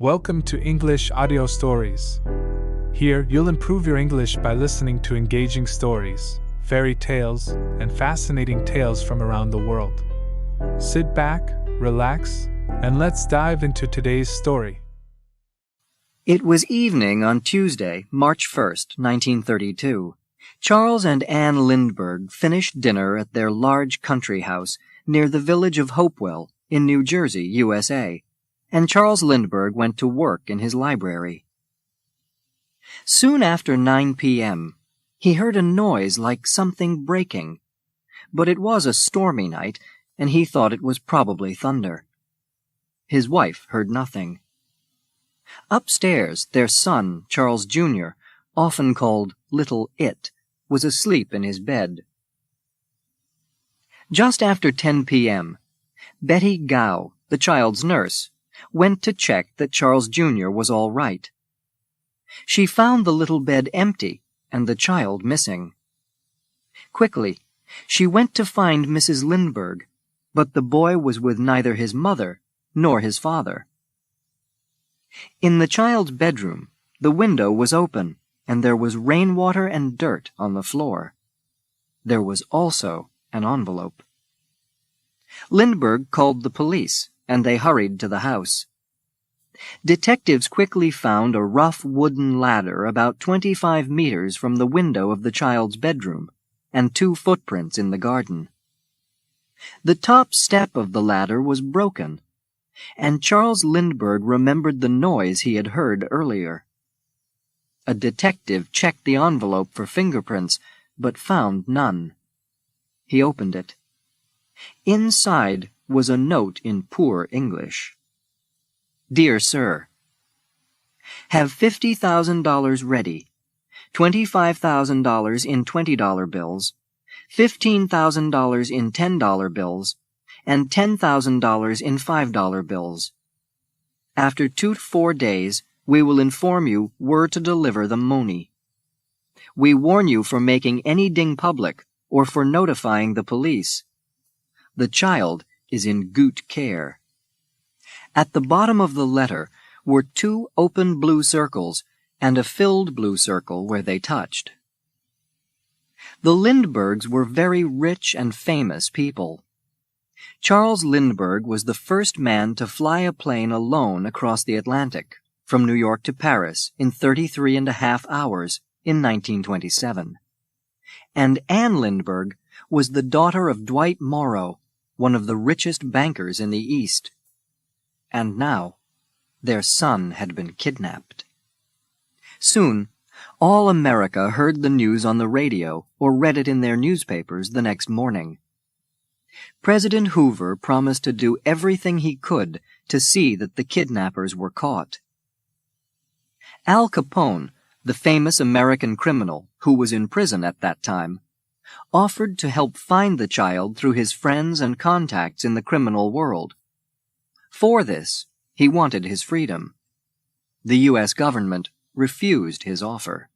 Welcome to English Audio Stories. Here, you'll improve your English by listening to engaging stories, fairy tales, and fascinating tales from around the world. Sit back, relax, and let's dive into today's story. It was evening on Tuesday, March 1st, 1932. Charles and Anne Lindbergh finished dinner at their large country house near the village of Hopewell in New Jersey, USA, and Charles Lindbergh went to work in his library. Soon after 9 p.m., he heard a noise like something breaking, but it was a stormy night, and he thought it was probably thunder. His wife heard nothing. Upstairs, their son, Charles Jr., often called Little It, was asleep in his bed. Just after 10 p.m., Betty Gow, the child's nurse, went to check that Charles Jr. was all right. She found the little bed empty and the child missing. Quickly, she went to find Mrs. Lindbergh, but the boy was with neither his mother nor his father. In the child's bedroom, the window was open, and there was rainwater and dirt on the floor. There was also an envelope. Lindbergh called the police, and they hurried to the house. Detectives quickly found a rough wooden ladder about 25 meters from the window of the child's bedroom, and 2 footprints in the garden. The top step of the ladder was broken, and Charles Lindbergh remembered the noise he had heard earlier. A detective checked the envelope for fingerprints, but found none. He opened it. Inside was a note in poor English. Dear Sir, have $50,000 ready, $25,000 in $20 bills, $15,000 in $10 bills, and $10,000 in $5 bills. After 2 to 4 days, we will inform you where to deliver the money. We warn you for making any ding public or for notifying the police. The child is in good care. At the bottom of the letter were 2 open blue circles and a filled blue circle where they touched. The Lindberghs were very rich and famous people. Charles Lindbergh was the first man to fly a plane alone across the Atlantic, from New York to Paris, in 33.5 hours in 1927. And Anne Lindbergh was the daughter of Dwight Morrow, one of the richest bankers in the East. And now, their son had been kidnapped. Soon, all America heard the news on the radio or read it in their newspapers the next morning. President Hoover promised to do everything he could to see that the kidnappers were caught. Al Capone, the famous American criminal who was in prison at that time, offered to help find the child through his friends and contacts in the criminal world. For this, he wanted his freedom. The U.S. government refused his offer.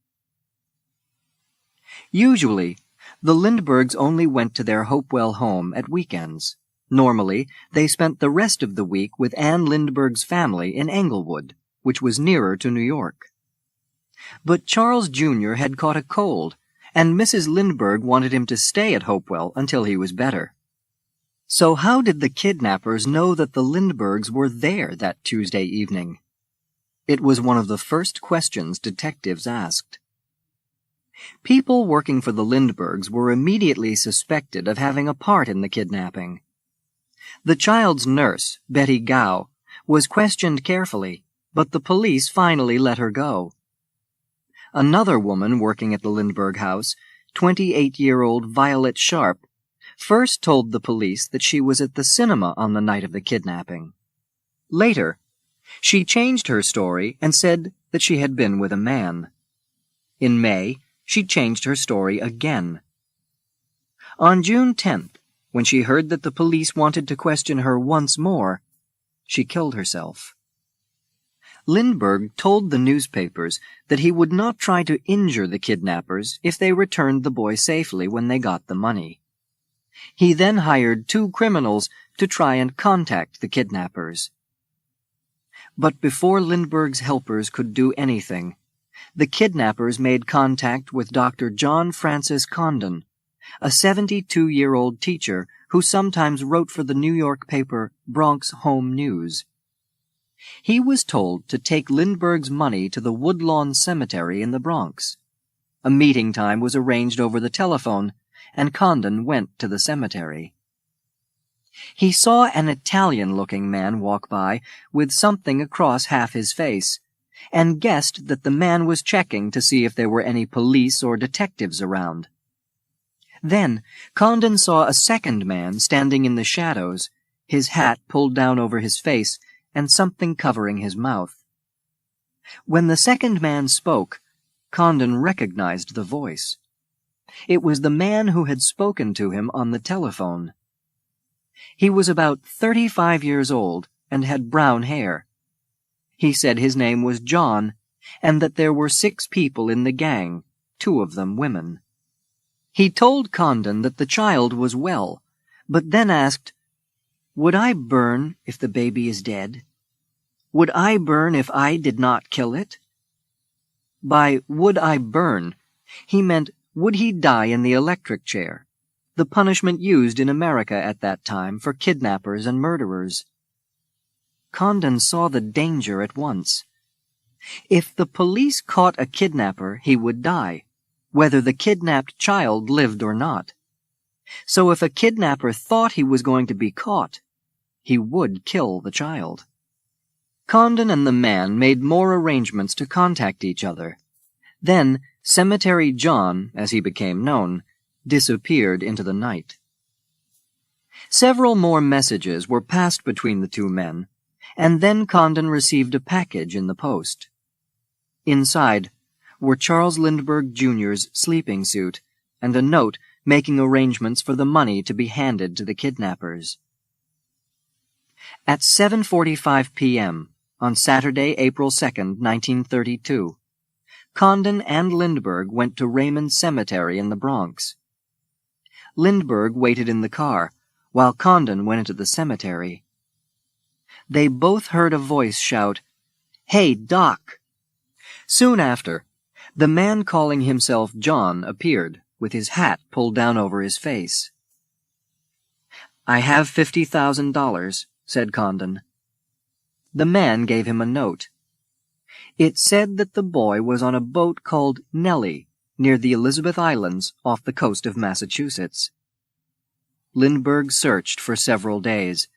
Usually, the Lindberghs only went to their Hopewell home at weekends. Normally, they spent the rest of the week with Anne Lindbergh's family in Englewood, which was nearer to New York. But Charles Jr. had caught a cold, and Mrs. Lindbergh wanted him to stay at Hopewell until he was better. So how did the kidnappers know that the Lindberghs were there that Tuesday evening? It was one of the first questions detectives asked. People working for the Lindberghs were immediately suspected of having a part in the kidnapping. The child's nurse, Betty Gow, was questioned carefully, but the police finally let her go. Another woman working at the Lindbergh house, 28-year-old Violet Sharp, first told the police that she was at the cinema on the night of the kidnapping. Later, she changed her story and said that she had been with a man. In May, she changed her story again. On June 10th, when she heard that the police wanted to question her once more, she killed herself. Lindbergh told the newspapers that he would not try to injure the kidnappers if they returned the boy safely when they got the money. He then hired 2 criminals to try and contact the kidnappers. But before Lindbergh's helpers could do anything, the kidnappers made contact with Dr. John Francis Condon, a 72-year-old teacher who sometimes wrote for the New York paper Bronx Home News. He was told to take Lindbergh's money to the Woodlawn Cemetery in the Bronx. A meeting time was arranged over the telephone, and Condon went to the cemetery. He saw an Italian-looking man walk by with something across half his face, and guessed that the man was checking to see if there were any police or detectives around. Then Condon saw a second man standing in the shadows, his hat pulled down over his face and something covering his mouth. When the second man spoke, Condon recognized the voice. It was the man who had spoken to him on the telephone. He was about 35 years old and had brown hair. He said his name was John, and that there were 6 people in the gang, 2 of them women. He told Condon that the child was well, but then asked, "Would I burn if the baby is dead? Would I burn if I did not kill it?" By "would I burn," he meant would he die in the electric chair, the punishment used in America at that time for kidnappers and murderers. Condon saw the danger at once. If the police caught a kidnapper, he would die, whether the kidnapped child lived or not. So if a kidnapper thought he was going to be caught, he would kill the child. Condon and the man made more arrangements to contact each other. Then Cemetery John, as he became known, disappeared into the night. Several more messages were passed between the 2 men, and then Condon received a package in the post. Inside were Charles Lindbergh Jr.'s sleeping suit and a note making arrangements for the money to be handed to the kidnappers. At 7:45 p.m. on Saturday, April 2, 1932, Condon and Lindbergh went to Raymond Cemetery in the Bronx. Lindbergh waited in the car, while Condon went into the cemetery. They both heard a voice shout, "Hey, Doc!" Soon after, the man calling himself John appeared, with his hat pulled down over his face. "I have $50,000, said Condon. The man gave him a note. It said that the boy was on a boat called Nellie, near the Elizabeth Islands off the coast of Massachusetts. Lindbergh searched for several days,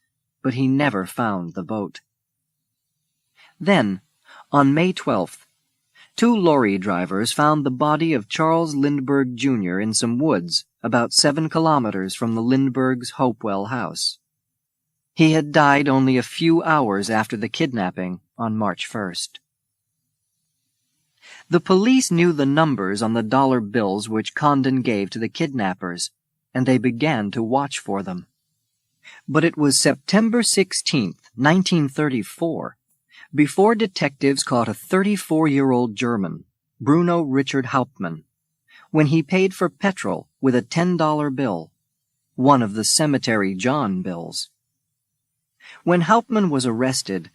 but he never found the boat. Then, on May 12th, 2 lorry drivers found the body of Charles Lindbergh Jr. in some woods about 7 kilometers from the Lindberghs' Hopewell house. He had died only a few hours after the kidnapping on March 1st. The police knew the numbers on the dollar bills which Condon gave to the kidnappers, and they began to watch for them. But it was September 16th, 1934, before detectives caught a 34-year-old German, Bruno Richard Hauptmann, when he paid for petrol with a $10 bill, one of the Cemetery John bills. When Hauptmann was arrested,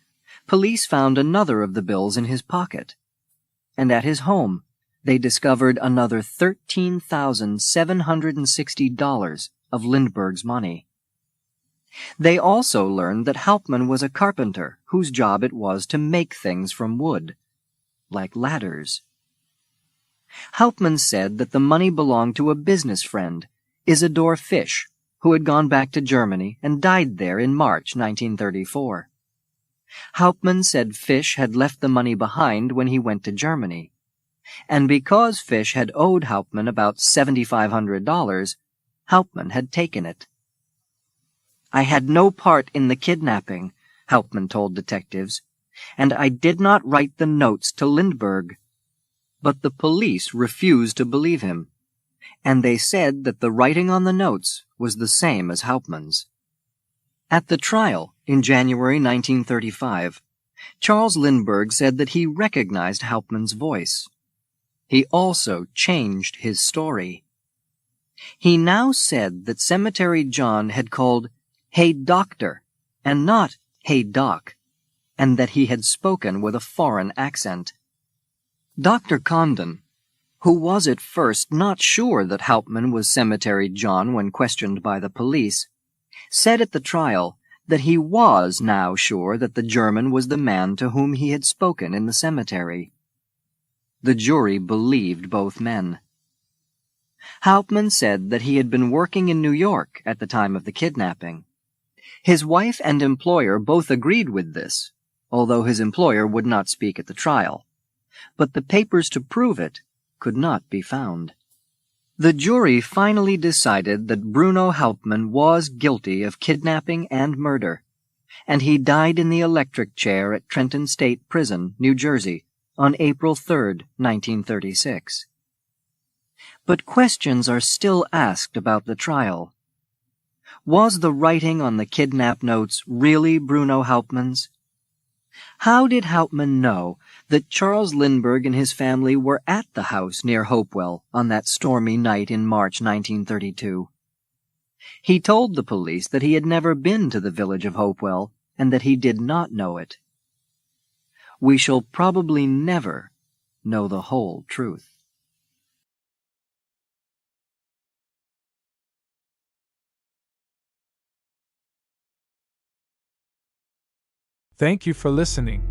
police found another of the bills in his pocket, and at his home they discovered another $13,760 of Lindbergh's money. They also learned that Hauptmann was a carpenter whose job it was to make things from wood, like ladders. Hauptmann said that the money belonged to a business friend, Isidor Fisch, who had gone back to Germany and died there in March 1934. Hauptmann said Fisch had left the money behind when he went to Germany, and because Fisch had owed Hauptmann about $7,500, Hauptmann had taken it. "I had no part in the kidnapping," Hauptmann told detectives, "and I did not write the notes to Lindbergh." But the police refused to believe him, and they said that the writing on the notes was the same as Hauptmann's. At the trial in January 1935, Charles Lindbergh said that he recognized Hauptmann's voice. He also changed his story. He now said that Cemetery John had called "Hey, Doctor," and not "Hey, Doc," and that he had spoken with a foreign accent. Dr. Condon, who was at first not sure that Hauptmann was Cemetery John when questioned by the police, said at the trial that he was now sure that the German was the man to whom he had spoken in the cemetery. The jury believed both men. Hauptmann said that he had been working in New York at the time of the kidnapping. His wife and employer both agreed with this, although his employer would not speak at the trial. But the papers to prove it could not be found. The jury finally decided that Bruno Hauptmann was guilty of kidnapping and murder, and he died in the electric chair at Trenton State Prison, New Jersey, on April 3, 1936. But questions are still asked about the trial. Was the writing on the kidnap notes really Bruno Hauptmann's? How did Hauptmann know that Charles Lindbergh and his family were at the house near Hopewell on that stormy night in March 1932? He told the police that he had never been to the village of Hopewell and that he did not know it. We shall probably never know the whole truth. Thank you for listening.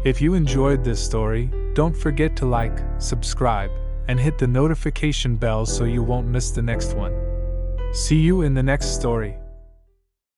If you enjoyed this story, don't forget to like, subscribe, and hit the notification bell so you won't miss the next one. See you in the next story.